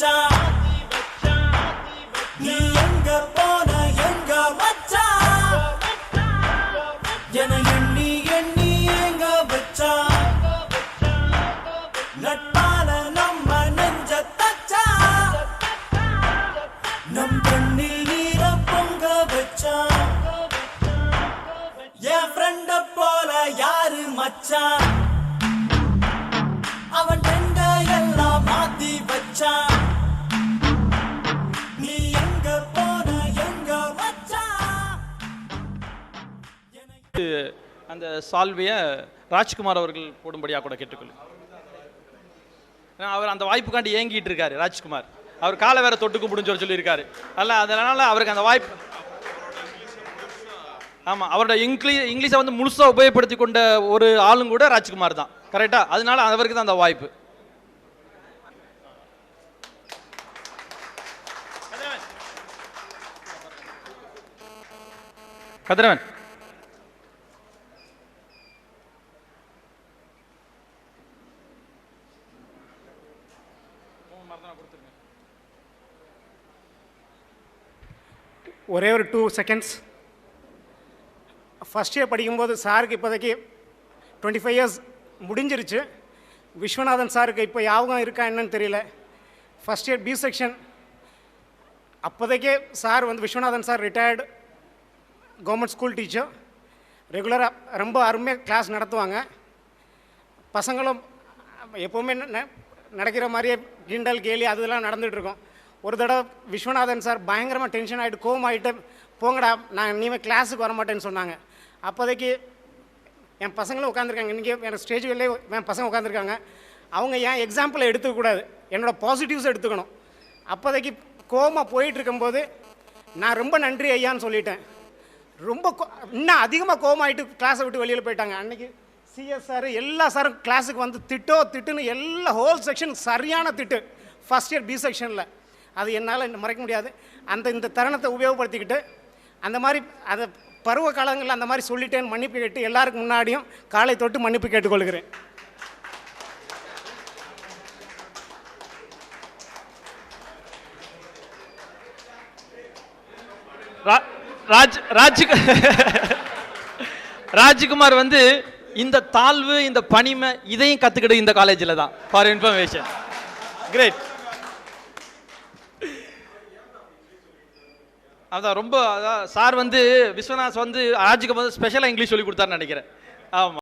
வச்சான் நீ எங்க போன எங்க வச்சான் என எண்ணி எண்ணி எங்க வச்சான் நட்பால நம்ம நெஞ்ச தச்சான் நம் கண்ணில் நீர பொங்க வச்சான் என் ஃப்ரெண்ட போல யாரு மச்சான் அவன் ரெண்ட எல்லாம் மாத்தி வச்சான் நீ எங்க போன எங்க வச்சான் அந்த சால்வையை ராஜ்குமார் அவர்கள் போடும்படியாக கூட கேட்டுக்கொள்ளு. அவர் அந்த வாய்ப்புக்காண்டி ஏங்கிட்டு இருக்காரு. ராஜ்குமார் அவர் காலை வேற தொட்டு கும்பிடுன்னு சொல்லியிருக்காரு. அல்ல அதனால அவருக்கு அந்த வாய்ப்பு. ஆமாம், அவரோட இங்கிலீஷை வந்து முழுசாக உபயோகப்படுத்தி கொண்ட ஒரு ஆளும் கூட ராஜ்குமார் தான். கரெக்டா? அதனால அவருக்கு தான் அந்த வாய்ப்பு. கதிரவன் ஒரே ஒரு 2 செகண்ட்ஸ். ஃபஸ்ட் இயர் படிக்கும்போது சாருக்கு இப்போதைக்கு 25 இயர்ஸ் முடிஞ்சிருச்சு. விஸ்வநாதன் சாருக்கு இப்போ யாவும் இருக்கா என்னன்னு தெரியல. ஃபஸ்ட் இயர் பி செக்ஷன் அப்போதைக்கே சார் வந்து Viswanathan sir retired government school teacher. ரெகுலராக ரொம்ப அருமையாக கிளாஸ் நடத்துவாங்க. பசங்களும் எப்போவுமே நடக்கிற மாதிரியே கிண்டல் கேலி அதெல்லாம் நடந்துகிட்ருக்கோம். ஒரு தடவை விஸ்வநாதன் சார் பயங்கரமாக டென்ஷன் ஆகிட்டு கோவம் ஆகிட்டு போங்கடா நான் இனிமேல் கிளாஸுக்கு வர மாட்டேன்னு சொன்னாங்க. அப்போதைக்கு என் பசங்களும் உட்காந்துருக்காங்க. இன்றைக்கி என் ஸ்டேஜ் வெளிலே என் பசங்க உட்காந்துருக்காங்க. அவங்க ஏன் எக்ஸாம்பிளை எடுத்துக்கக்கூடாது, என்னோடய பாசிட்டிவ்ஸ் எடுத்துக்கணும். அப்போதைக்கு கோவமாக போயிட்டுருக்கும்போது நான் ரொம்ப நன்றி ஐயான்னு சொல்லிட்டேன். ரொம்ப இன்னும் அதிகமாக கோவமாகிட்டு கிளாஸை விட்டு வெளியில் போயிட்டாங்க. அன்றைக்கி சிஎஸ் சார் எல்லா சாரும் கிளாஸுக்கு வந்து திட்டுன்னு எல்லா ஹோல் செக்ஷன் சரியான திட்டு ஃபஸ்ட் இயர் பி செக்ஷனில். அது என்னால் மறைக்க முடியாது. இந்த தருணத்தை உபயோகப்படுத்திக்கிட்டு அந்த மாதிரி அதை பருவ காலங்களில் அந்த மாதிரி சொல்லிட்டேன்னு மன்னிப்பு கேட்டு எல்லாருக்கும் முன்னாடியும் காலை தொட்டு மன்னிப்பு கேட்டுக்கொள்கிறேன். ராஜ்குமார் வந்து இந்த தாழ்வு இந்த பணிமை இதையும் கத்துக்கிட்டு இந்த காலேஜில் தான். For information. கிரேட். அதான் ரொம்ப அதான் சார் வந்து விஸ்வநாத் வந்து ராஜுக்கு வந்து ஸ்பெஷலாக இங்கிலீஷ் சொல்லி கொடுத்தாருன்னு நினைக்கிறேன். ஆமாம்.